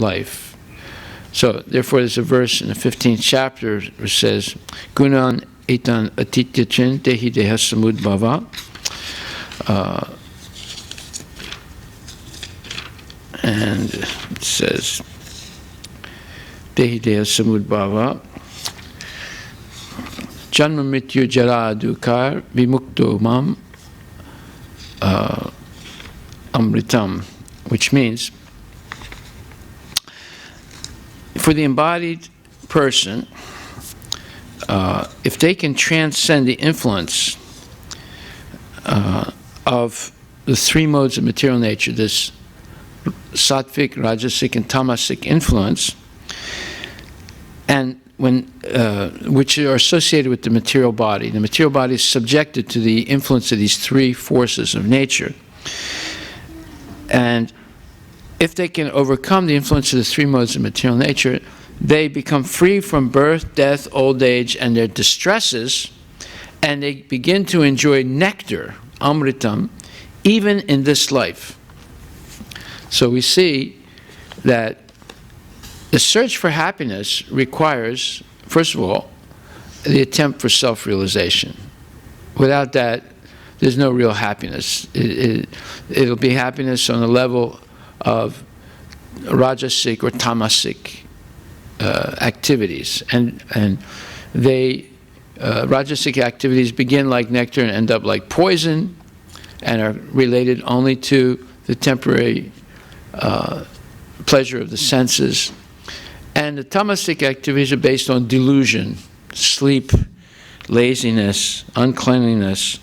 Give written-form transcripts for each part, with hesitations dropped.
life. So, therefore, there's a verse in the 15th chapter which says, Gunan etan atityachin dehi deha samud bhava. And it says, dehi deha samud bhava. Janma mrityu jara dukar vimukto mam amritam, which means, for the embodied person, if they can transcend the influence of the three modes of material nature, this sattvic, rajasic, and tamasic influence, and which are associated with the material body. The material body is subjected to the influence of these three forces of nature. And if they can overcome the influence of the three modes of material nature, they become free from birth, death, old age, and their distresses, and they begin to enjoy nectar, amritam, even in this life. So we see that the search for happiness requires, first of all, the attempt for self-realization. Without that, there's no real happiness. It'll be happiness on the level of rajasic or tamasic activities. And they, rajasic activities begin like nectar and end up like poison, and are related only to the temporary pleasure of the senses. And the tamasic activities are based on delusion, sleep, laziness, uncleanliness,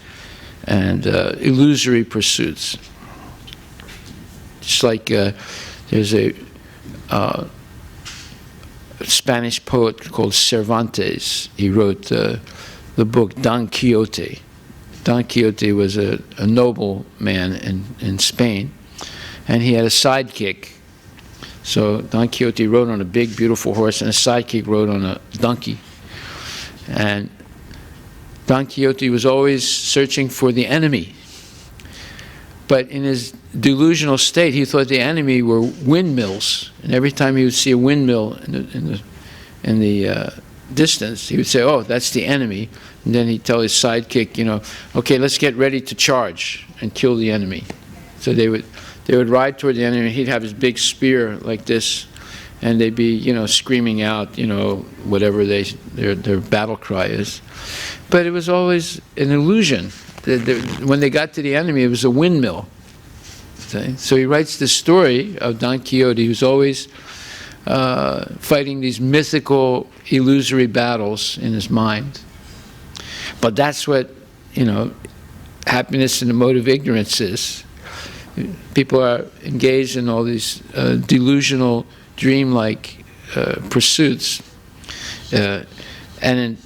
and illusory pursuits. Just like there's a Spanish poet called Cervantes. He wrote the book Don Quixote. Don Quixote was a noble man in Spain, and he had a sidekick. So Don Quixote rode on a big, beautiful horse, and a sidekick rode on a donkey. And Don Quixote was always searching for the enemy. But in his delusional state, he thought the enemy were windmills. And every time he would see a windmill in the distance, he would say, "Oh, that's the enemy." And then he'd tell his sidekick, "Okay, let's get ready to charge and kill the enemy." So they would ride toward the enemy, and he'd have his big spear like this, and they'd be, screaming out, whatever their battle cry is. But it was always an illusion. When they got to the enemy, it was a windmill. Okay? So he writes this story of Don Quixote, who's always fighting these mythical, illusory battles in his mind. But that's what, happiness in the mode of ignorance is. People are engaged in all these delusional, dreamlike pursuits. And in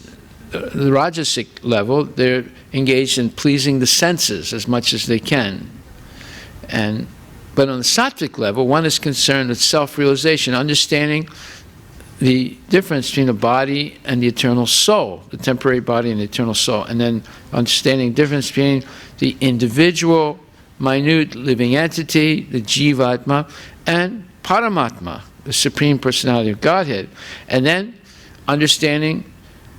the rajasic level, they're engaged in pleasing the senses as much as they can. But on the sattvic level, one is concerned with self-realization, understanding the difference between the body and the eternal soul, the temporary body and the eternal soul, and then understanding the difference between the individual, minute living entity, the jivatma, and paramatma, the supreme personality of Godhead. And then understanding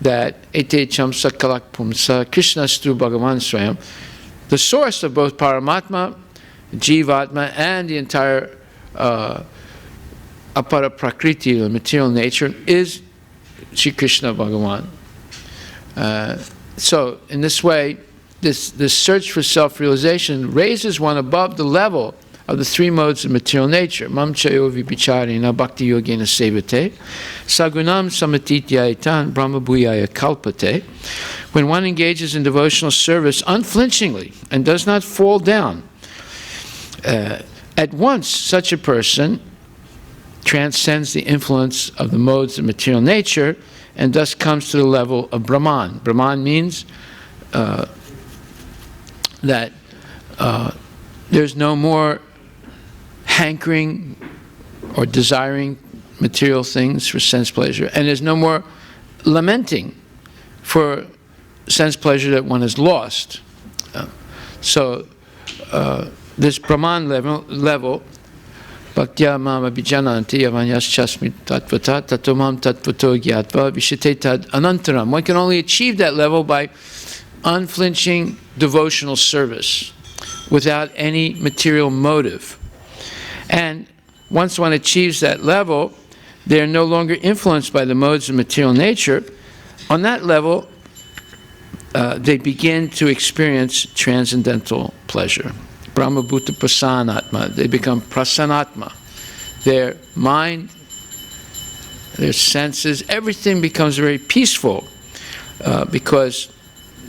that ete chamsa kalak pumsa krishnastu bhagavan swayam, the source of both paramatma, jivatma, and the entire apara prakriti, the material nature, is Shri Krishna Bhagavan. So in this way, this search for self-realization raises one above the level of the three modes of material nature. Mam chayo vibicharina bhakti yogena sevate sagunam samatityaitan brahma bhuyaya kalpate. When one engages in devotional service unflinchingly and does not fall down, at once such a person transcends the influence of the modes of material nature and thus comes to the level of Brahman. Brahman means that there's no more hankering or desiring material things for sense pleasure, and there's no more lamenting for sense pleasure that one has lost. So this Brahman level Bhaktya mam abhijananti yavanyaschasmi tatvata tatomam tatvato gyatva vishite tad anantaram. One can only achieve that level by unflinching devotional service without any material motive. And once one achieves that level, they are no longer influenced by the modes of material nature. On that level, they begin to experience transcendental pleasure. Brahma Bhuta Prasanatma. They become Prasanatma. Their mind, their senses, everything becomes very peaceful because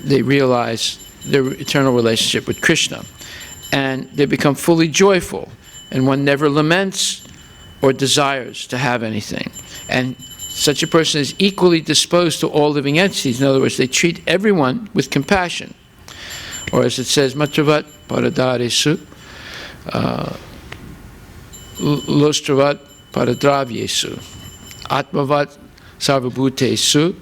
they realize their eternal relationship with Krishna. And they become fully joyful. And one never laments or desires to have anything. And such a person is equally disposed to all living entities. In other words, they treat everyone with compassion. Or as it says, Matravat Paradaresu, Lostravat Paradravyesu, Atmavat Sarvabhutesu,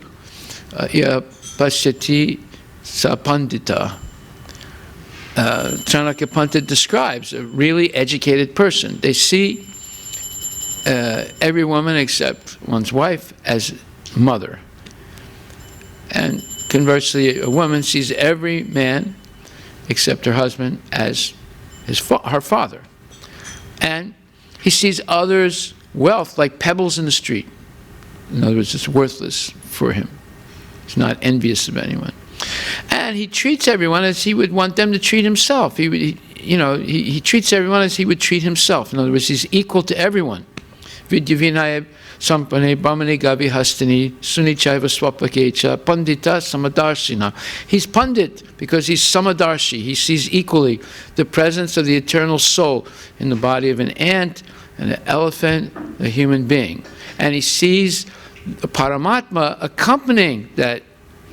Ya Pasyati Sapandita. Chanakya Pandit describes a really educated person. They see every woman except one's wife as mother. And conversely, a woman sees every man except her husband as her father. And he sees others' wealth like pebbles in the street. In other words, it's worthless for him. He's not envious of anyone. And he treats everyone as he would want them to treat himself. He treats everyone as he would treat himself. In other words, he's equal to everyone. Vidyavinaya sampane brahmane gavi hastini sunichaiva swapakecha pandita samadarshina. He's pandit because he's samadarshi. He sees equally the presence of the eternal soul in the body of an ant, an elephant, a human being. And he sees the Paramatma accompanying that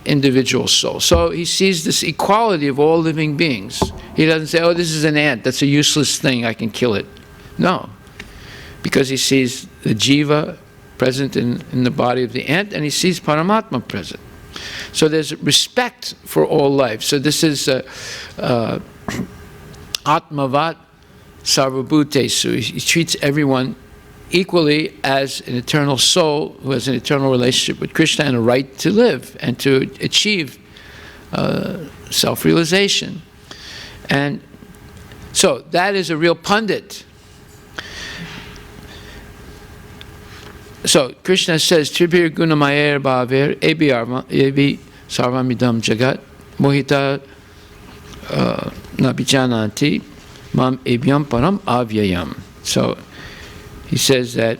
individual soul. So he sees this equality of all living beings. He doesn't say, oh, this is an ant, that's a useless thing, I can kill it. No. Because he sees the jiva present in the body of the ant, and he sees Paramatma present. So there's respect for all life. So this is Atmavat Sarvabhutesu. He treats everyone equally as an eternal soul who has an eternal relationship with Krishna and a right to live and to achieve self-realization. And so that is a real pandit. So Krishna says, Tribhir Gunamayer Bhaver Ebi Sarvamidam Jagat Mohita Nabijananti Mam Ebyam Param Avyayam. So he says that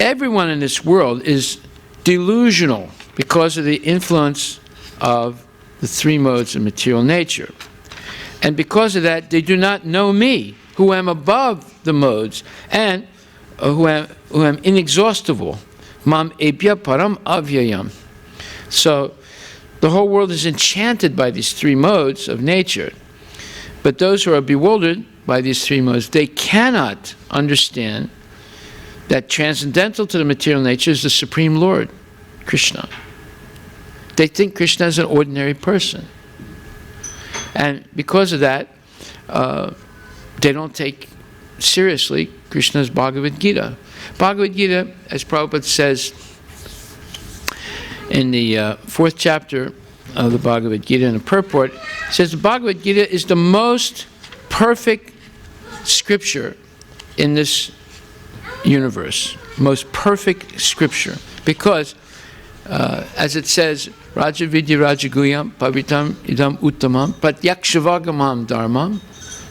everyone in this world is delusional because of the influence of the three modes of material nature. And because of that, they do not know me, who am above the modes, and who am inexhaustible. Mam ebya param avyayam. So the whole world is enchanted by these three modes of nature. But those who are bewildered by these three modes, they cannot understand that transcendental to the material nature is the Supreme Lord, Krishna. They think Krishna is an ordinary person. And because of that, they don't take seriously Krishna's Bhagavad Gita. Bhagavad Gita, as Prabhupada says in the 4th chapter of the Bhagavad Gita in the purport, says the Bhagavad Gita is the most perfect scripture in this universe, most perfect scripture, because as it says, Raja Vidya Rajaguyam Pavitam Idam Uttamam Pratyakshavagamam Dharmam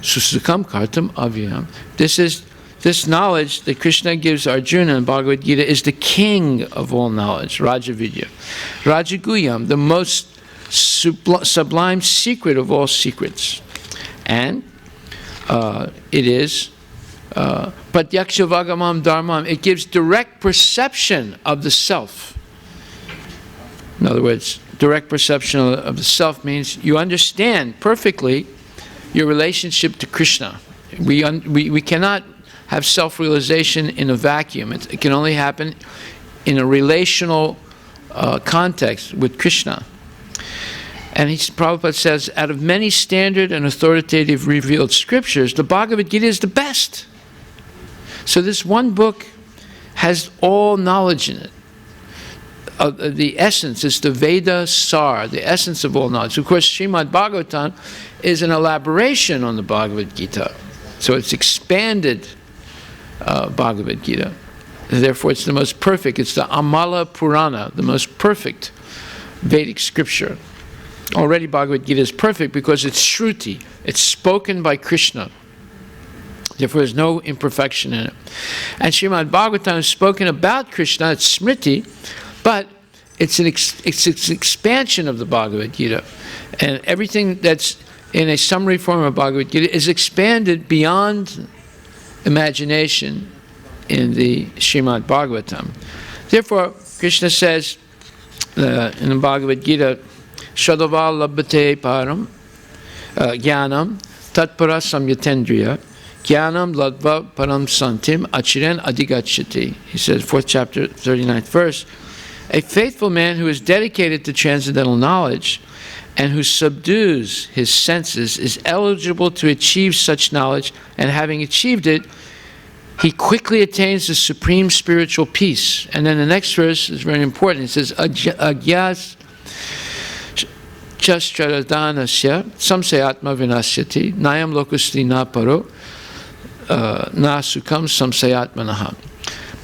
Susukam Kartam Avyam. This knowledge that Krishna gives Arjuna in Bhagavad Gita is the king of all knowledge, Raja Vidya. Rajaguyam, the most sublime secret of all secrets. And it is Pratyakshavagamam Dharmam. It gives direct perception of the self. In other words, direct perception of the self means you understand perfectly your relationship to Krishna. We cannot have self-realization in a vacuum. It can only happen in a relational context with Krishna. And Prabhupada says, out of many standard and authoritative revealed scriptures, the Bhagavad Gita is the best. So this one book has all knowledge in it. The essence is the Veda Sar, the essence of all knowledge. Of course, Srimad Bhagavatam is an elaboration on the Bhagavad Gita. So it's expanded Bhagavad Gita. Therefore, it's the most perfect. It's the Amala Purana, the most perfect Vedic scripture. Already Bhagavad Gita is perfect because it's Shruti. It's spoken by Krishna. Therefore, there's no imperfection in it. And Srimad Bhagavatam is spoken about Krishna. It's Smriti. But it's an expansion of the Bhagavad Gita. And everything that's in a summary form of Bhagavad Gita is expanded beyond imagination in the Srimad Bhagavatam. Therefore, Krishna says in the Bhagavad Gita, Shadava labhate param jnanam tatpara samyatendriya jnanam ladva param santim achiren adigachati. He says, 4th chapter, 39th verse, a faithful man who is dedicated to transcendental knowledge and who subdues his senses is eligible to achieve such knowledge, and having achieved it, he quickly attains the supreme spiritual peace. And then the next verse is very important. It says, Agyas chastradanasya samsayatma vinasyati nayam lokusti na paro na sukam samsayatmanaha.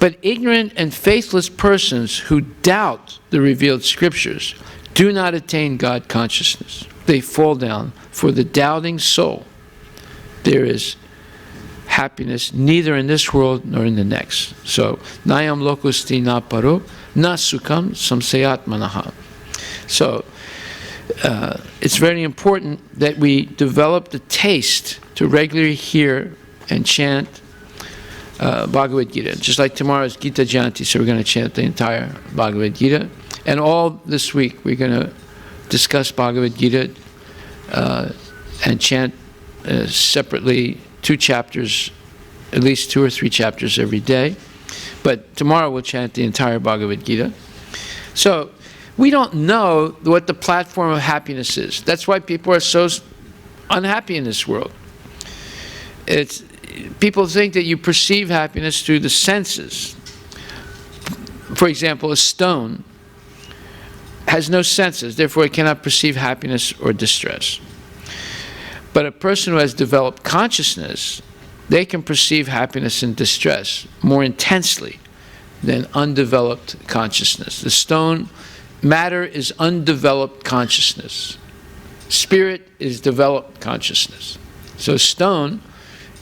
But ignorant and faithless persons who doubt the revealed scriptures do not attain God consciousness. They fall down. For the doubting soul, there is happiness neither in this world nor in the next. So, nayam lokusti na paro na sukam samsayatmanaha. So, it's very important that we develop the taste to regularly hear and chant Bhagavad Gita. Just like tomorrow's Gita Jayanti, so we're going to chant the entire Bhagavad Gita. And all this week we're going to discuss Bhagavad Gita and chant separately 2 chapters, at least 2 or 3 chapters every day. But tomorrow we'll chant the entire Bhagavad Gita. So we don't know what the platform of happiness is. That's why people are so unhappy in this world. People think that you perceive happiness through the senses. For example, a stone has no senses, therefore it cannot perceive happiness or distress. But a person who has developed consciousness, they can perceive happiness and distress more intensely than undeveloped consciousness. The stone, matter is undeveloped consciousness. Spirit is developed consciousness. So stone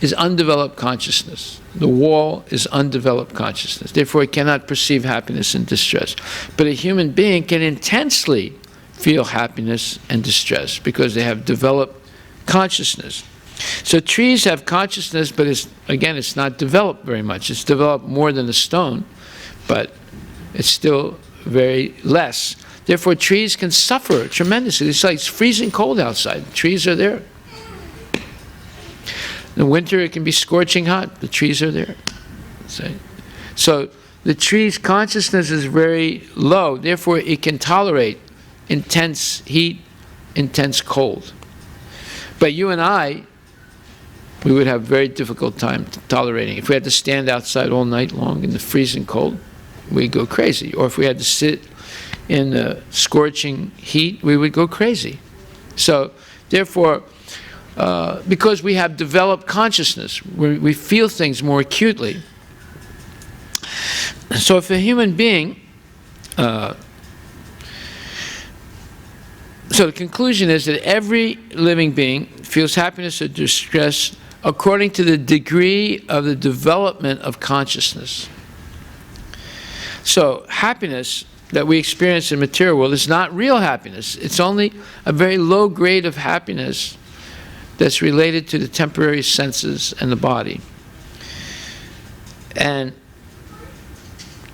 is undeveloped consciousness. The wall is undeveloped consciousness. Therefore, it cannot perceive happiness and distress. But a human being can intensely feel happiness and distress because they have developed consciousness. So trees have consciousness, but it's not developed very much. It's developed more than the stone, but it's still very less. Therefore, trees can suffer tremendously. It's like it's freezing cold outside. The trees are there. In the winter, it can be scorching hot. The trees are there. So the tree's consciousness is very low. Therefore, it can tolerate intense heat, intense cold. But you and I, we would have a very difficult time tolerating. If we had to stand outside all night long in the freezing cold, we'd go crazy. Or if we had to sit in the scorching heat, we would go crazy. So, therefore, because we have developed consciousness, we feel things more acutely. So if a human being, so the conclusion is that every living being feels happiness or distress according to the degree of the development of consciousness. So happiness that we experience in the material world is not real happiness. It's only a very low grade of happiness that's related to the temporary senses and the body. And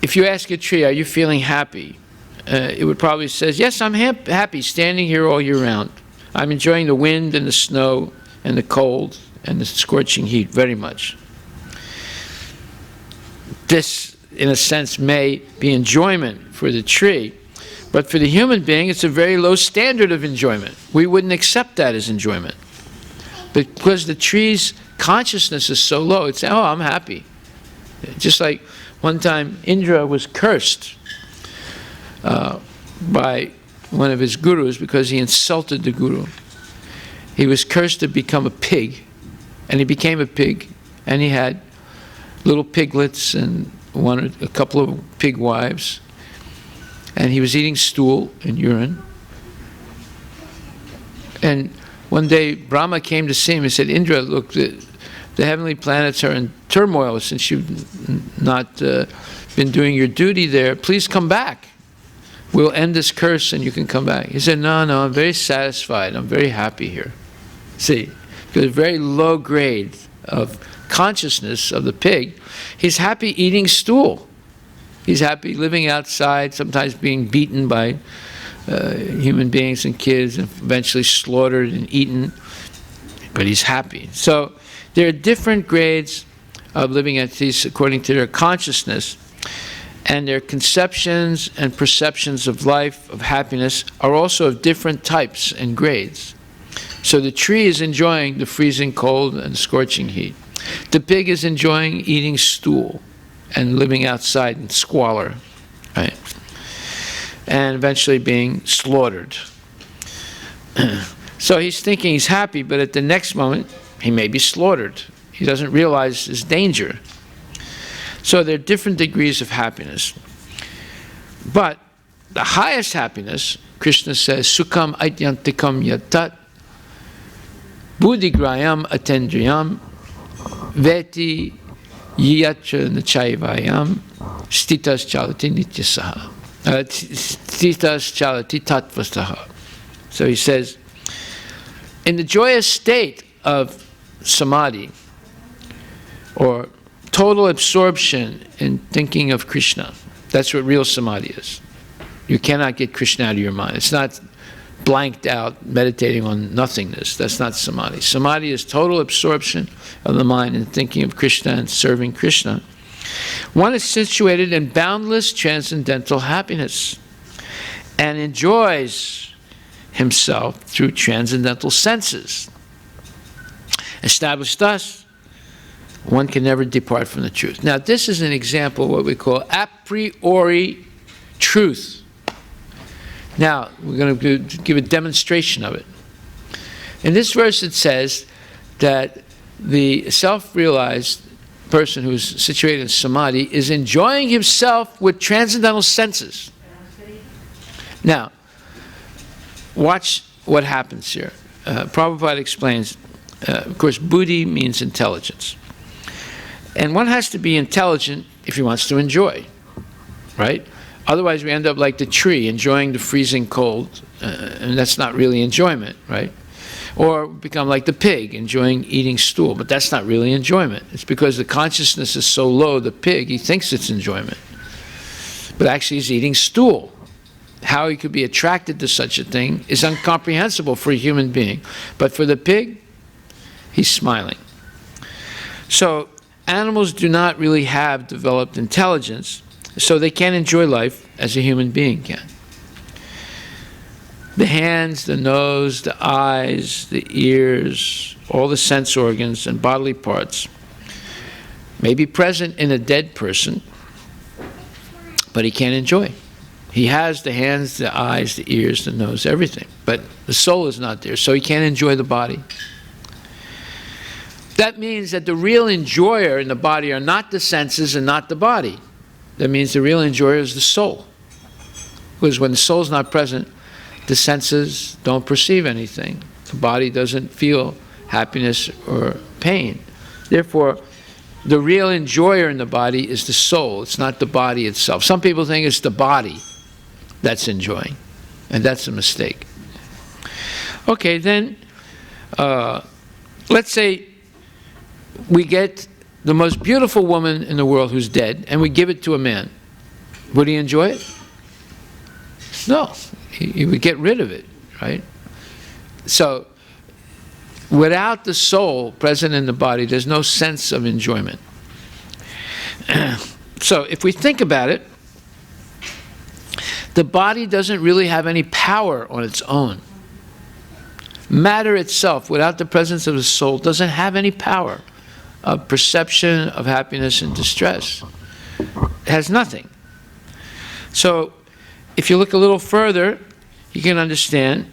if you ask a tree, are you feeling happy? It would probably say, yes, I'm happy standing here all year round. I'm enjoying the wind and the snow and the cold and the scorching heat very much. This, in a sense, may be enjoyment for the tree, but for the human being, it's a very low standard of enjoyment. We wouldn't accept that as enjoyment. Because the tree's consciousness is so low, it's, oh, I'm happy. Just like one time Indra was cursed by one of his gurus because he insulted the guru. He was cursed to become a pig, and he became a pig, and he had little piglets and a couple of pig wives, and he was eating stool and urine. And one day Brahma came to see him and said, Indra, look, the heavenly planets are in turmoil since you've not been doing your duty there. Please come back. We'll end this curse and you can come back. He said, no, I'm very satisfied. I'm very happy here. See, because very low grade of consciousness of the pig, he's happy eating stool. He's happy living outside, sometimes being beaten by human beings and kids, and eventually slaughtered and eaten, but he's happy. So there are different grades of living entities according to their consciousness, and their conceptions and perceptions of life, of happiness, are also of different types and grades. So the tree is enjoying the freezing cold and scorching heat. The pig is enjoying eating stool and living outside in squalor, right? And eventually being slaughtered. So he's thinking he's happy, but at the next moment, he may be slaughtered. He doesn't realize his danger. So there are different degrees of happiness. But the highest happiness, Krishna says, Sukham aityantikam yatat, buddhigrayam atendriyam, veti yatra nachayvayam, stitas chalati nityasaha. Stitas chalati tattvastaha. So he says, in the joyous state of samadhi, or total absorption in thinking of Krishna, that's what real samadhi is. You cannot get Krishna out of your mind. It's not blanked out, meditating on nothingness. That's not samadhi. Samadhi is total absorption of the mind in thinking of Krishna and serving Krishna. One is situated in boundless transcendental happiness and enjoys himself through transcendental senses. Established thus, one can never depart from the truth. Now, this is an example of what we call a priori truth. Now, we're going to give a demonstration of it. In this verse, it says that the self-realized person who's situated in samadhi is enjoying himself with transcendental senses. Now, watch what happens here. Prabhupada explains, of course, buddhi means intelligence. And one has to be intelligent if he wants to enjoy, right? Otherwise, we end up like the tree, enjoying the freezing cold, and that's not really enjoyment, right? Or become like the pig, enjoying eating stool, but that's not really enjoyment. It's because the consciousness is so low, the pig, he thinks it's enjoyment. But actually he's eating stool. How he could be attracted to such a thing is incomprehensible for a human being. But for the pig, he's smiling. So animals do not really have developed intelligence, so they can't enjoy life as a human being can. The hands, the nose, the eyes, the ears, all the sense organs and bodily parts may be present in a dead person, but he can't enjoy. He has the hands, the eyes, the ears, the nose, everything, but the soul is not there, so he can't enjoy the body. That means that the real enjoyer in the body are not the senses and not the body. That means the real enjoyer is the soul. Because when the soul is not present, the senses don't perceive anything. The body doesn't feel happiness or pain. Therefore, the real enjoyer in the body is the soul. It's not the body itself. Some people think it's the body that's enjoying, and that's a mistake. Okay, then, let's say we get the most beautiful woman in the world who's dead, and we give it to a man. Would he enjoy it? No. He would get rid of it, right? So, without the soul present in the body, there's no sense of enjoyment. So, if we think about it, the body doesn't really have any power on its own. Matter itself, without the presence of the soul, doesn't have any power. of perception of happiness and distress. It has nothing. So if you look a little further, you can understand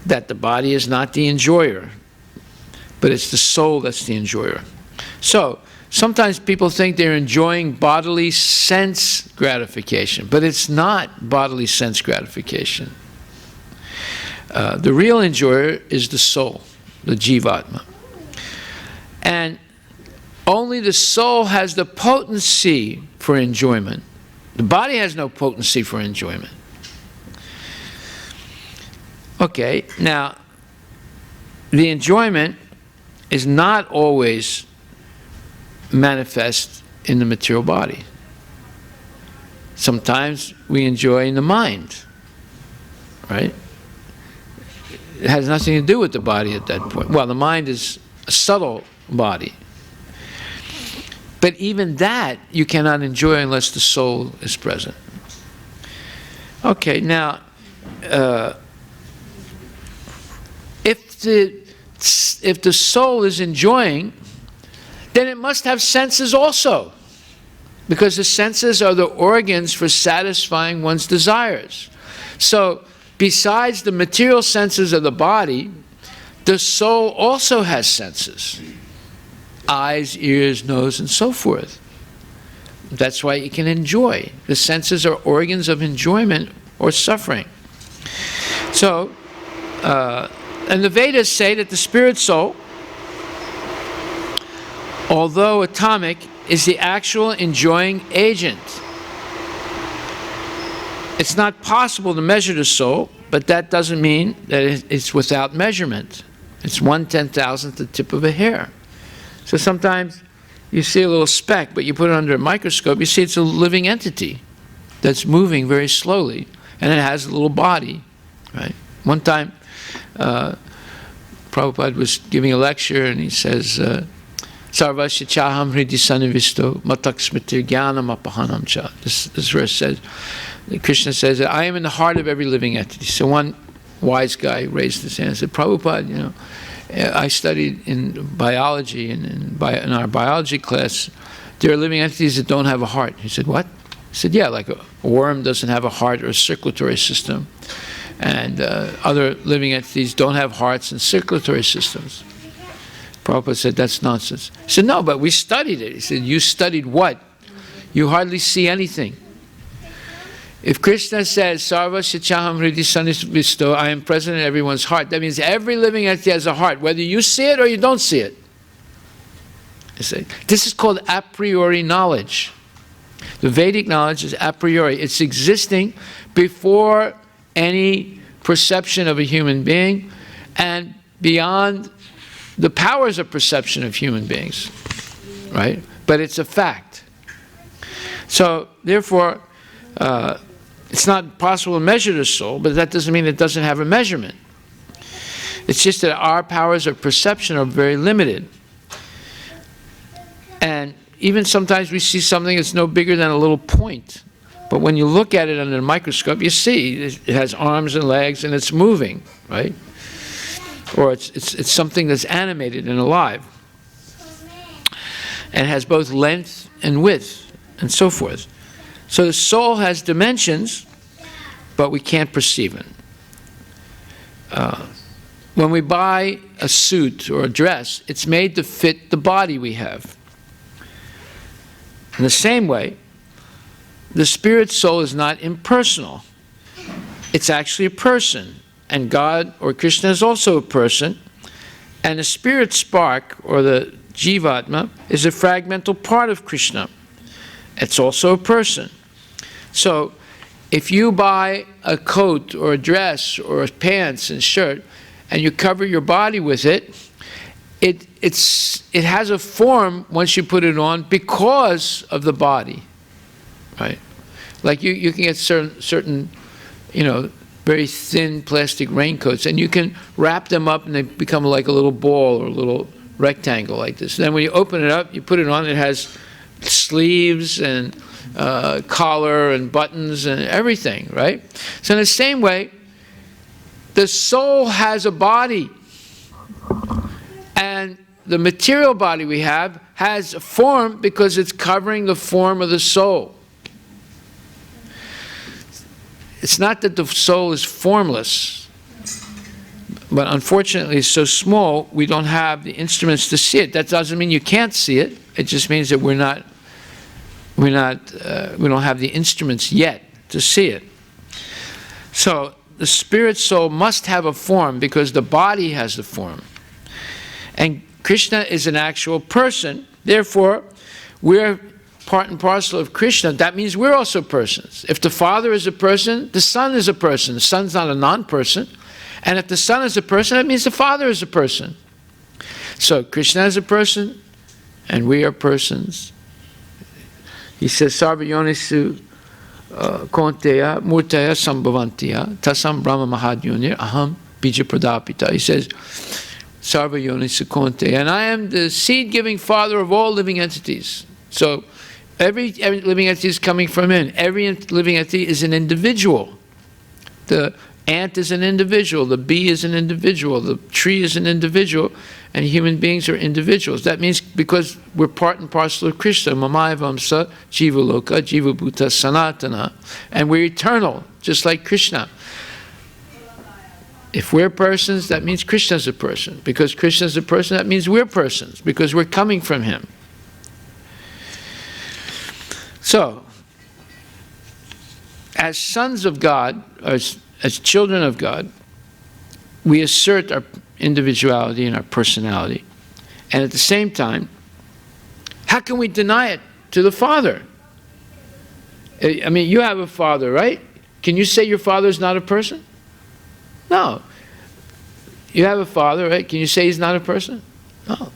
that the body is not the enjoyer, but it's the soul that's the enjoyer. So sometimes people think they're enjoying bodily sense gratification, but it's not bodily sense gratification. The real enjoyer is the soul, the jivatma. And only the soul has the potency for enjoyment. The body has no potency for enjoyment. Okay, now, the enjoyment is not always manifest in the material body. Sometimes we enjoy in the mind, right? It has nothing to do with the body at that point. Well, the mind is a subtle body. But even that you cannot enjoy unless the soul is present. Okay, now, if the soul is enjoying, then it must have senses also, because the senses are the organs for satisfying one's desires. So besides the material senses of the body, the soul also has senses: eyes, ears, nose, and so forth. That's why you can enjoy. The senses are organs of enjoyment or suffering. So and the Vedas say that the spirit soul, although atomic, is the actual enjoying agent. It's not possible to measure the soul, but that doesn't mean that it's without measurement. It's 1/10,000th the tip of a hair. So sometimes you see a little speck, but you put it under a microscope, you see it's a living entity that's moving very slowly, and it has a little body, right? One time, Prabhupada was giving a lecture, and he says, Sarvasya chaham hridi sanivisto matak smritir jnanam apahanam cha. This verse says, Krishna says that I am in the heart of every living entity. So one wise guy raised his hand and said, Prabhupada, you know, I studied in biology, and in our biology class, there are living entities that don't have a heart. He said, what? He said, yeah, like a worm doesn't have a heart or a circulatory system. And other living entities don't have hearts and circulatory systems. Prabhupada said, that's nonsense. He said, no, but we studied it. He said, you studied what? You hardly see anything. If Krishna says, Sarvasya chaham hridi sanivisto, I am present in everyone's heart, that means every living entity has a heart, whether you see it or you don't see it. This is called a priori knowledge. The Vedic knowledge is a priori. It's existing before any perception of a human being and beyond the powers of perception of human beings, right? But it's a fact. So, therefore, it's not possible to measure the soul, but that doesn't mean it doesn't have a measurement. It's just that our powers of perception are very limited. And even sometimes we see something that's no bigger than a little point. But when you look at it under a microscope, you see it has arms and legs and it's moving, right? Or it's something that's animated and alive. And has both length and width and so forth. So the soul has dimensions, but we can't perceive it. When we buy a suit or a dress, it's made to fit the body we have. In the same way, the spirit soul is not impersonal. It's actually a person. And God or Krishna is also a person. And the spirit spark, or the jivatma, is a fragmental part of Krishna. It's also a person. So, if you buy a coat or a dress or pants and shirt, and you cover your body with it, it has a form once you put it on because of the body, right? Like you can get certain, very thin plastic raincoats, and you can wrap them up, and they become like a little ball or a little rectangle like this. And then when you open it up, you put it on, it has sleeves and collar and buttons and everything, right? So in the same way, the soul has a body, and the material body we have has a form because it's covering the form of the soul. It's not that the soul is formless, but unfortunately it's so small we don't have the instruments to see it. That doesn't mean you can't see it. It just means that we don't have the instruments yet to see it. So the spirit soul must have a form because the body has the form. And Krishna is an actual person. Therefore, we're part and parcel of Krishna. That means we're also persons. If the Father is a person, the Son is a person. The Son's not a non-person. And if the Son is a person, that means the Father is a person. So Krishna is a person, and we are persons. He says, Sarva Yonisu Konteya Murtaya Sambhavantiya Tasam Brahma Mahadyunir Aham Bija Pradapita. He says, Sarva Yonisu Konteya, and I am the seed-giving father of all living entities. So every living entity is coming from him. Every living entity is an individual. The ant is an individual, the bee is an individual, the tree is an individual, and human beings are individuals. That means because we're part and parcel of Krishna, Mamaya Vamsa, Jiva Loka, Jiva Bhuta Sanatana, and we're eternal, just like Krishna. If we're persons, that means Krishna's a person. Because Krishna's a person, that means we're persons, because we're coming from him. So, as sons of God, or as children of God, we assert our individuality and our personality. And at the same time, how can we deny it to the Father? I mean, you have a father, right? Can you say your father is not a person? No. You have a father, right? Can you say he's not a person? No.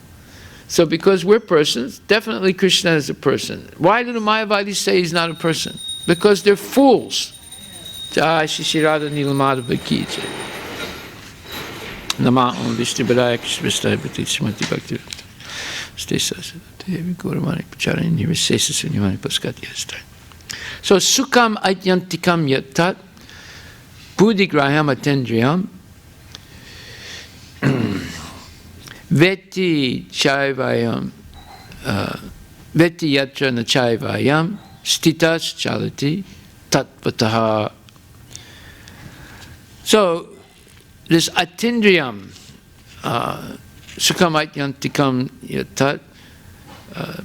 So because we're persons, definitely Krishna is a person. Why do the Mayavadis say he's not a person? Because they're fools. Jai Shri Radha Nilamada Ki Jai. Nama Om Vishnu Padaya Krishna Bhakti Srimati Bhakti Stesa Devi Gauramani Pacharani Nirvisesa Sunyamani Paskati Yastai. So Sukam Aityantikam Yattat Buddhigraham Atendriyam Veti Chaivayam Veti Yatra Nachaivayam Stitas Chalati Tatvataha. So this Atindriyam Sukam Aityantikam Yattat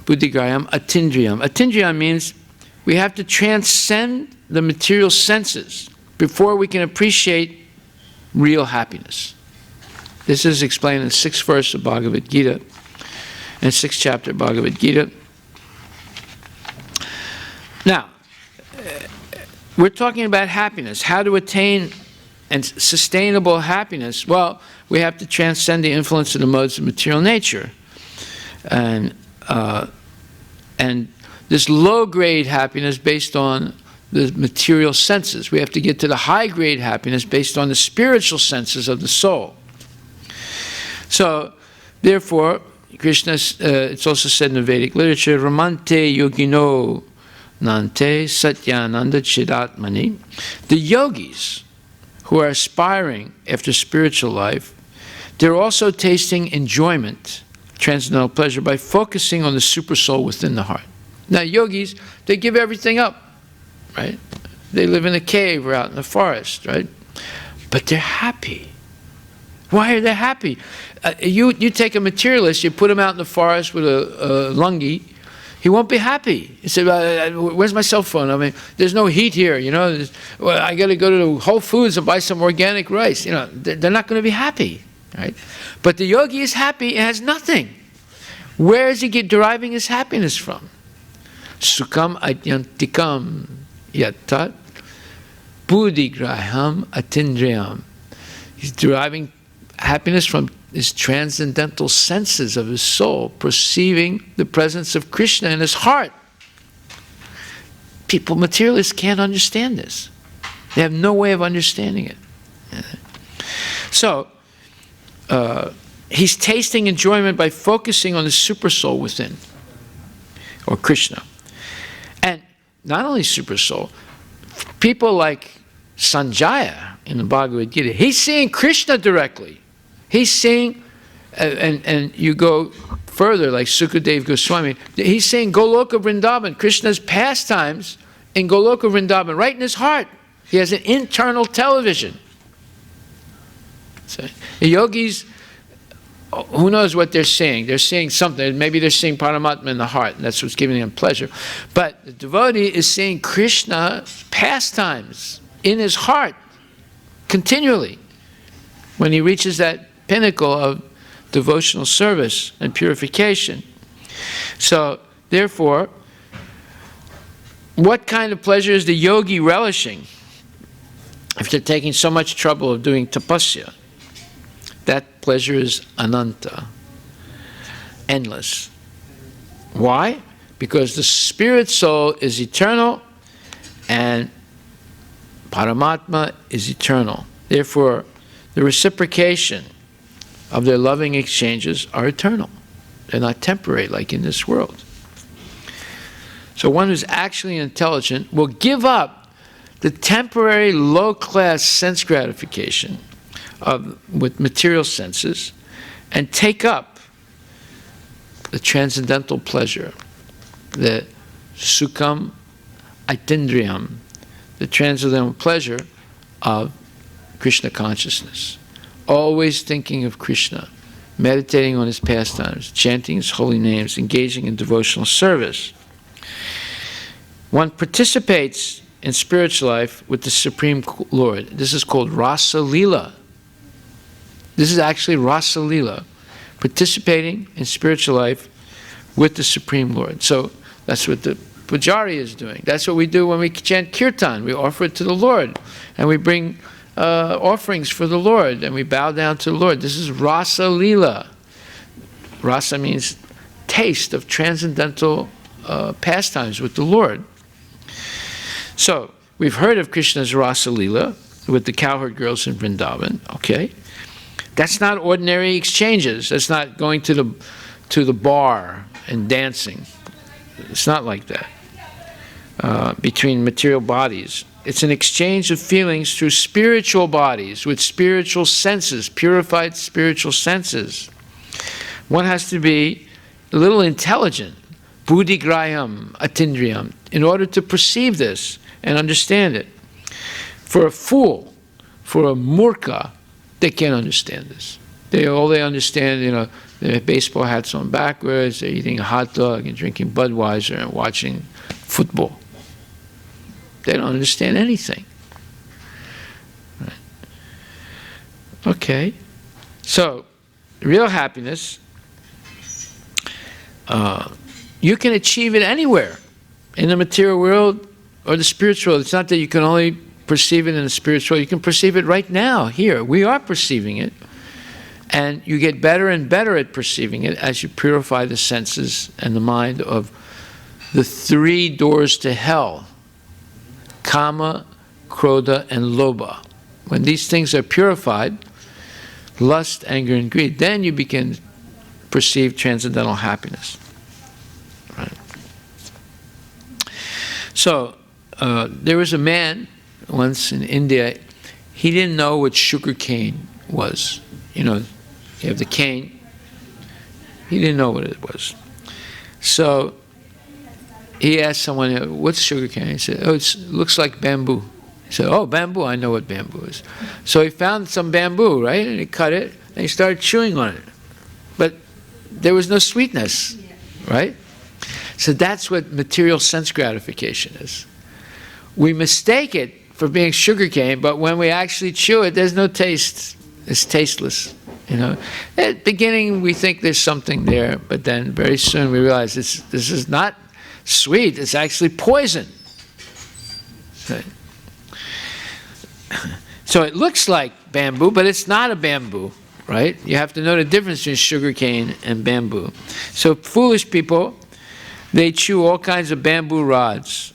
Buddhigraham Atindriyam. Atindriyam means we have to transcend the material senses before we can appreciate real happiness. This is explained in the 6th verse of Bhagavad Gita, in the 6th chapter of Bhagavad Gita. Now, we're talking about happiness, how to attain and sustainable happiness. Well, we have to transcend the influence of the modes of material nature. And this low-grade happiness based on the material senses. We have to get to the high-grade happiness based on the spiritual senses of the soul. So, therefore, Krishna, it's also said in the Vedic literature, Ramante yogino nante satyananda chidatmani. The yogis who are aspiring after spiritual life, they're also tasting enjoyment, transcendental pleasure, by focusing on the super soul within the heart. Now, yogis, they give everything up, right? They live in a cave or out in the forest, right? But they're happy. Why are they happy? You take a materialist, you put him out in the forest with a lungi, he won't be happy. He said, where's my cell phone? I mean, there's no heat here, you know. Well, I got to go to Whole Foods and buy some organic rice. You know, they're not going to be happy, right? But the yogi is happy and has nothing. Where is he deriving his happiness from? Sukam Aityantikam Yattat Buddhigraham Atindriyam. He's deriving happiness from his transcendental senses of his soul, perceiving the presence of Krishna in his heart. People, materialists, can't understand this. They have no way of understanding it. So, he's tasting enjoyment by focusing on the super soul within, or Krishna. And not only super soul, people like Sanjaya in the Bhagavad Gita, he's seeing Krishna directly. He's seeing, and you go further, like Sukadev Goswami, he's saying Goloka Vrindavan, Krishna's pastimes in Goloka Vrindavan, right in his heart. He has an internal television. So, the yogis, who knows what they're saying? They're saying something. Maybe they're saying Paramatma in the heart, and that's what's giving them pleasure. But the devotee is saying Krishna's pastimes in his heart continually when he reaches that pinnacle of devotional service and purification. So, therefore, what kind of pleasure is the yogi relishing if they're taking so much trouble of doing tapasya? That pleasure is ananta, endless. Why? Because the spirit soul is eternal and Paramatma is eternal. Therefore, the reciprocation of their loving exchanges are eternal. They're not temporary like in this world. So one who's actually intelligent will give up the temporary low-class sense gratification with material senses and take up the transcendental pleasure, the sukham aitindriyam, the transcendental pleasure of Krishna consciousness. Always thinking of Krishna, meditating on his pastimes, chanting his holy names, engaging in devotional service. One participates in spiritual life with the Supreme Lord. This is called Rasa Lila. This is actually Rasa Lila, participating in spiritual life with the Supreme Lord. So that's what the Pujari is doing. That's what we do when we chant Kirtan. We offer it to the Lord, and we bring offerings for the Lord, and we bow down to the Lord. This is Rasa Lila. Rasa means taste of transcendental pastimes with the Lord. So, we've heard of Krishna's Rasa Lila with the cowherd girls in Vrindavan, okay? That's not ordinary exchanges. That's not going to the bar and dancing. It's not like that. Between material bodies. It's an exchange of feelings through spiritual bodies, with spiritual senses, purified spiritual senses. One has to be a little intelligent, buddhigrayam, atindriyam, in order to perceive this and understand it. For a fool, for a murka, they can't understand this. All they understand, their baseball hats on backwards, they're eating a hot dog and drinking Budweiser and watching football. They don't understand anything. Right. Okay. So, real happiness, you can achieve it anywhere, in the material world or the spiritual world. It's not that you can only perceive it in the spiritual world. You can perceive it right now, here. We are perceiving it. And you get better and better at perceiving it as you purify the senses and the mind of the 3 doors to hell: Kama, Krodha, and Lobha. When these things are purified, lust, anger, and greed, then you begin to perceive transcendental happiness. Right. So, there was a man once in India, he didn't know what sugar cane was. You have the cane. He didn't know what it was. So, he asked someone, what's sugar cane? He said, it looks like bamboo. He said, oh, bamboo, I know what bamboo is. So he found some bamboo, right? And he cut it, and he started chewing on it. But there was no sweetness, right? So that's what material sense gratification is. We mistake it for being sugar cane, but when we actually chew it, there's no taste. It's tasteless. At the beginning, we think there's something there, but then very soon we realize this is not sweet, it's actually poison. So it looks like bamboo, but it's not a bamboo, right? You have to know the difference between sugar cane and bamboo. So foolish people, they chew all kinds of bamboo rods.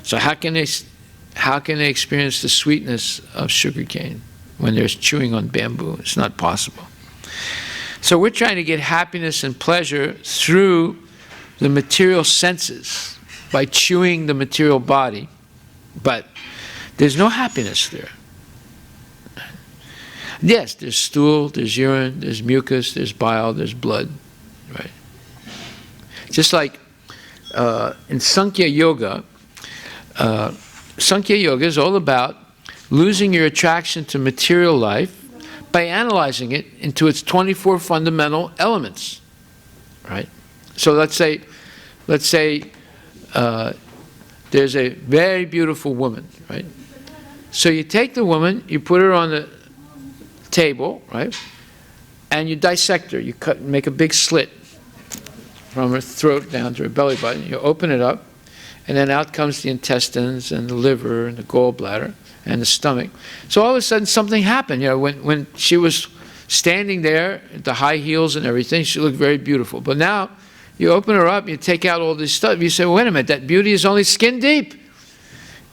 So how can they experience the sweetness of sugar cane when they're chewing on bamboo? It's not possible. So we're trying to get happiness and pleasure through the material senses by chewing the material body, but there's no happiness there. Yes, there's stool, there's urine, there's mucus, there's bile, there's blood, right? Just like in Sankhya Yoga is all about losing your attraction to material life by analyzing it into its 24 fundamental elements, right? So let's say there's a very beautiful woman, right? So you take the woman, you put her on the table, right? And you dissect her. You make a big slit from her throat down to her belly button. You open it up, and then out comes the intestines and the liver and the gallbladder and the stomach. So all of a sudden something happened. When she was standing there, the high heels and everything, she looked very beautiful. But now you open her up, you take out all this stuff, you say, wait a minute, that beauty is only skin deep.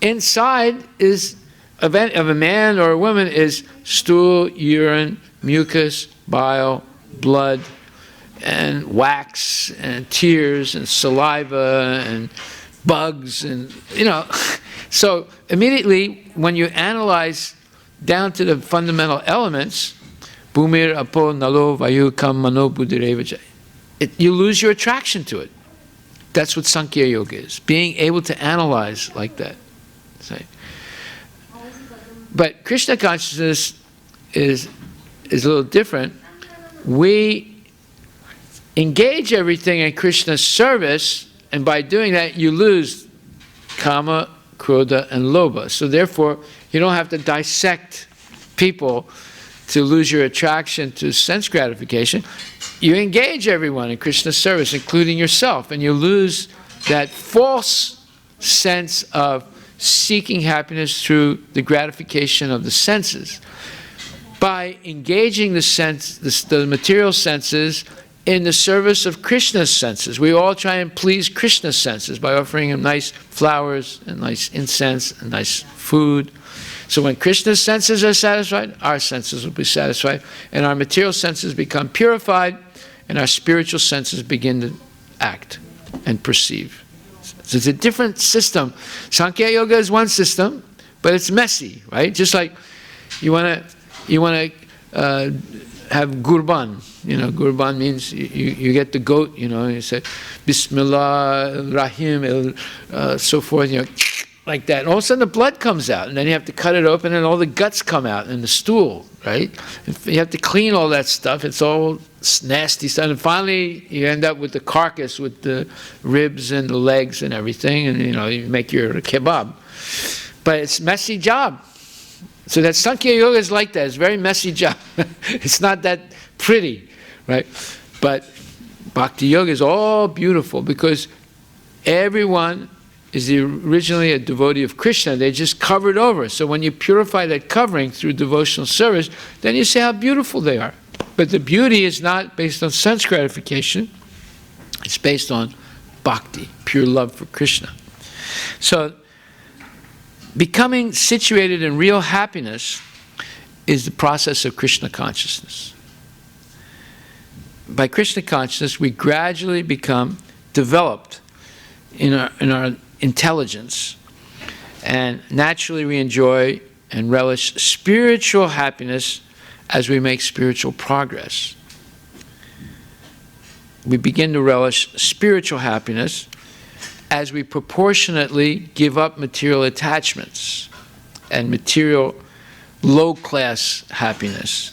Inside of a man or a woman is stool, urine, mucus, bile, blood, and wax, and tears, and saliva, and bugs, and So immediately, when you analyze down to the fundamental elements, bhumir, apo, nalo, vayu, kam, mano, buddhirevacha, you lose your attraction to it. That's what Sankhya Yoga is, being able to analyze like that. But Krishna consciousness is a little different. We engage everything in Krishna's service, and by doing that, you lose kama, krodha, and lobha. So therefore, you don't have to dissect people to lose your attraction to sense gratification. You engage everyone in Krishna's service, including yourself, and you lose that false sense of seeking happiness through the gratification of the senses. By engaging the material senses in the service of Krishna's senses. We all try and please Krishna's senses by offering him nice flowers and nice incense and nice food. So when Krishna's senses are satisfied, our senses will be satisfied, and our material senses become purified, and our spiritual senses begin to act and perceive. So it's a different system. Sankhya Yoga is one system, but it's messy, right? Just like you want to have gurban. Gurban means you get the goat, you say Bismillah, Rahim, so forth, like that. And all of a sudden the blood comes out, and then you have to cut it open, and all the guts come out, and the stool, right? You have to clean all that stuff. It's all nasty stuff. And finally, you end up with the carcass with the ribs and the legs and everything, and you make your kebab. But it's a messy job. So that Sankhya Yoga is like that. It's a very messy job. It's not that pretty, right? But Bhakti Yoga is all beautiful because everyone is originally a devotee of Krishna. They just covered over. So when you purify that covering through devotional service, then you see how beautiful they are. But the beauty is not based on sense gratification. It's based on bhakti, pure love for Krishna. So becoming situated in real happiness is the process of Krishna consciousness. By Krishna consciousness, we gradually become developed in our intelligence, and naturally we enjoy and relish spiritual happiness as we make spiritual progress. We begin to relish spiritual happiness as we proportionately give up material attachments and material low-class happiness.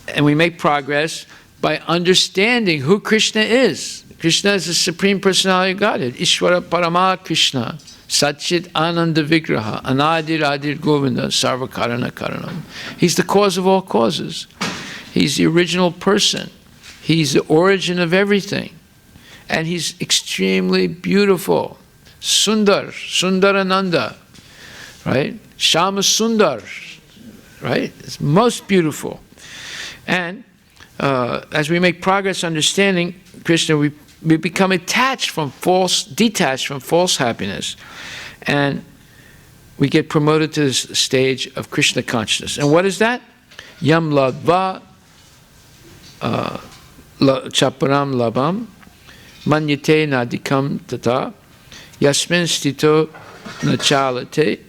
And we make progress by understanding who Krishna is. Krishna is the Supreme Personality of Godhead. Ishvara Parama Krishna, Satchit Ananda Vigraha, Anadir Adir Govinda, Sarva Karana Karanam. He's the cause of all causes. He's the original person. He's the origin of everything. And he's extremely beautiful. Sundar, Sundarananda, right? Shama Sundar, right? It's most beautiful. And as we make progress understanding Krishna, we become detached from false happiness. And we get promoted to this stage of Krishna consciousness. And what is that? Yam ladva chaparam labam manyate nadikam tata yasmin stito nachalate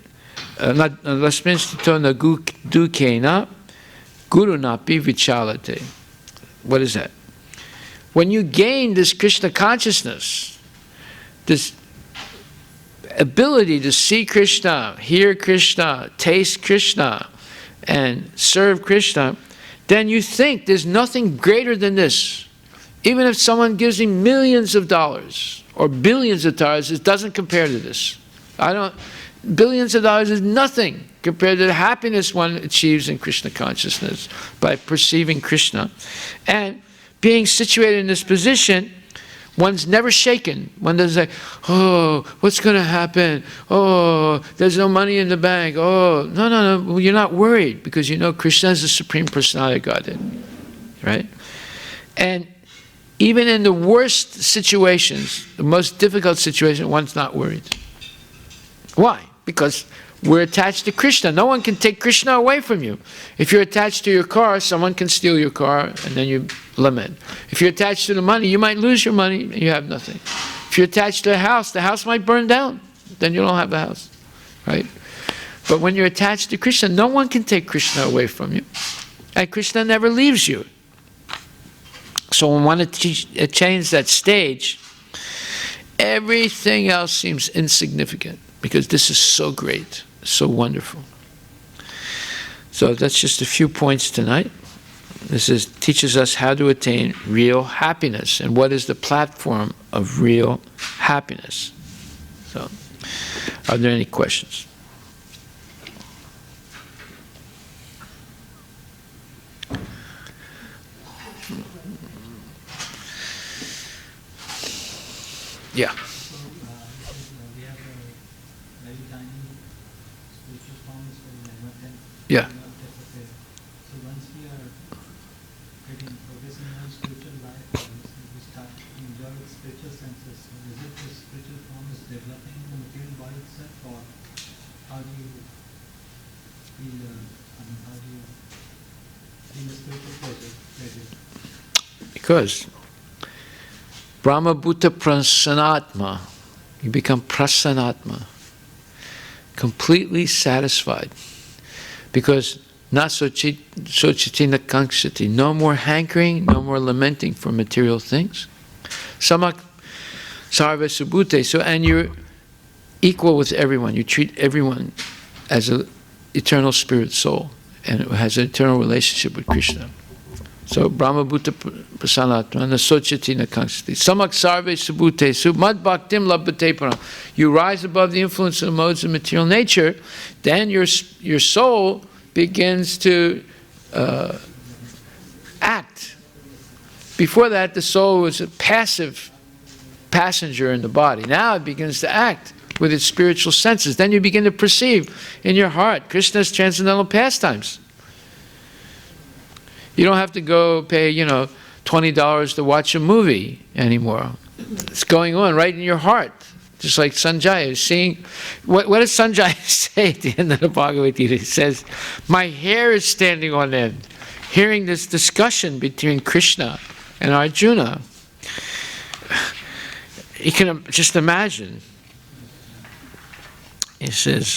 yasmin stito nagudukena gurunapi vichalate. What is that? when you gain this Krishna consciousness, this ability to see Krishna, hear Krishna, taste Krishna, and serve Krishna, then you think there's nothing greater than this. Even if someone gives me millions of dollars or billions of dollars, it doesn't compare to this. Billions of dollars is nothing compared to the happiness one achieves in Krishna consciousness by perceiving Krishna. And being situated in this position, one's never shaken. One doesn't say, oh, what's going to happen? Oh, there's no money in the bank. Oh, no. You're not worried because you know Krishna is the Supreme Personality of Godhead. Right? And even in the worst situations, the most difficult situation, one's not worried. Why? Because we're attached to Krishna. No one can take Krishna away from you. If you're attached to your car, someone can steal your car, and then you lament. If you're attached to the money, you might lose your money, and you have nothing. If you're attached to the house might burn down. Then you don't have a house. Right? But when you're attached to Krishna, no one can take Krishna away from you. And Krishna never leaves you. So when one attains that stage, everything else seems insignificant because this is so great, so wonderful. So that's just a few points tonight. This teaches us how to attain real happiness and what is the platform of real happiness. So, are there any questions? Yeah. So, we have a very tiny spiritual forms for Yeah. So once we are progressing in our spiritual life, we start to enjoy with spiritual senses. So is it the spiritual form is developing in the material body itself, or how do you feel? How do you feel the spiritual pleasure? Because Brahma Bhuta Prasanatma, you become Prasanatma, completely satisfied. Because na sochiti na kankshati, no more hankering, no more lamenting for material things. Samak sarva subhute, so and you're equal with everyone. You treat everyone as an eternal spirit soul and it has an eternal relationship with Krishna. So Brahma Bhuta Prasanatma na sochiti na kankshati. Samak sarve subhute mad bhaktim labhate param. You rise above the influence of the modes of material nature, then your soul begins to act. Before that, the soul was a passive passenger in the body. Now it begins to act with its spiritual senses. Then you begin to perceive in your heart Krishna's transcendental pastimes. You don't have to go pay, $20 to watch a movie anymore. It's going on right in your heart. Just like Sanjaya is seeing. What does Sanjaya say at the end of the Bhagavad Gita? He says, my hair is standing on end, hearing this discussion between Krishna and Arjuna. You can just imagine. He says,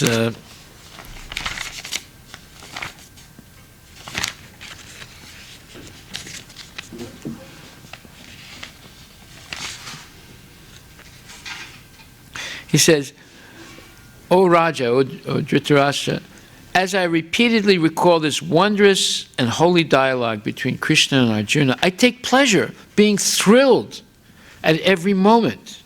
he says, O Raja, O Dhritarashtra, as I repeatedly recall this wondrous and holy dialogue between Krishna and Arjuna, I take pleasure, being thrilled at every moment.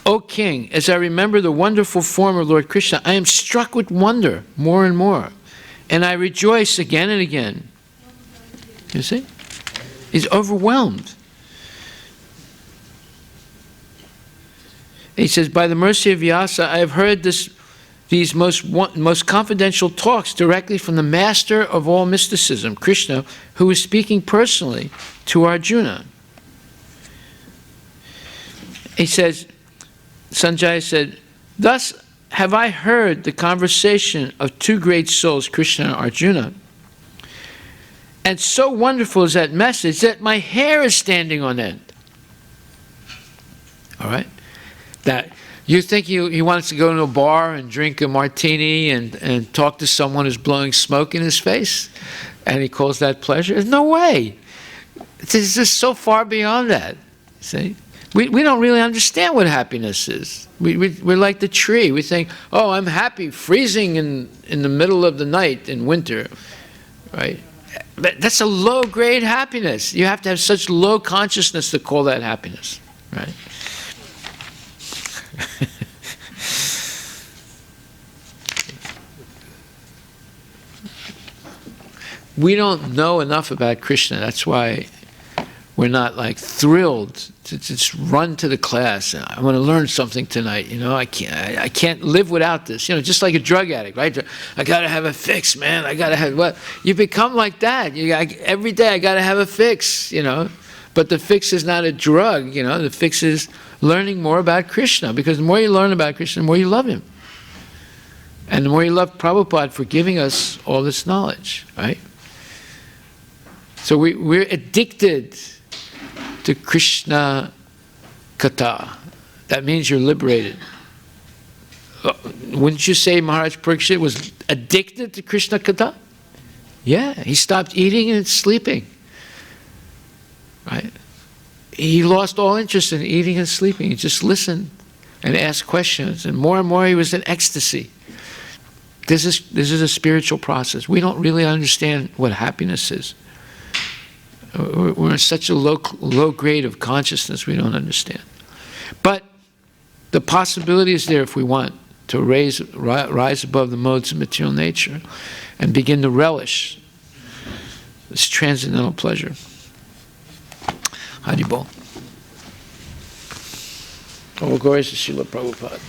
O King, as I remember the wonderful form of Lord Krishna, I am struck with wonder more and more, and I rejoice again and again. You see? He's overwhelmed. He says, by the mercy of Vyasa, I have heard these most confidential talks directly from the master of all mysticism, Krishna, who is speaking personally to Arjuna. He says, Sanjaya said, thus have I heard the conversation of two great souls, Krishna and Arjuna. And so wonderful is that message that my hair is standing on end. All right? That you think he wants to go to a bar and drink a martini and talk to someone who's blowing smoke in his face, and he calls that pleasure? There's no way. It's just so far beyond that. See? We don't really understand what happiness is. We're like the tree. We think, oh, I'm happy freezing in the middle of the night in winter, right? But that's a low-grade happiness. You have to have such low consciousness to call that happiness, right? We don't know enough about Krishna. That's why we're not like thrilled to just run to the class. I want to learn something tonight. You know, I can't live without this. You know, just like a drug addict, right? I got to have a fix, man. I got to have what? You become like that. Every day I got to have a fix. You know, but the fix is not a drug. You know, the fix is learning more about Krishna. Because the more you learn about Krishna, the more you love him, and the more you love Prabhupada for giving us all this knowledge, right? So we're addicted to Krishna Katha. That means you're liberated. Wouldn't you say Maharaj Parikshit was addicted to Krishna Katha? Yeah, he stopped eating and sleeping. Right? He lost all interest in eating and sleeping. He just listened and asked questions. And more he was in ecstasy. This is a spiritual process. We don't really understand what happiness is. We're in such a low grade of consciousness we don't understand. But the possibility is there if we want to rise above the modes of material nature and begin to relish this transcendental pleasure. Haribol. All glories to Srila Prabhupada.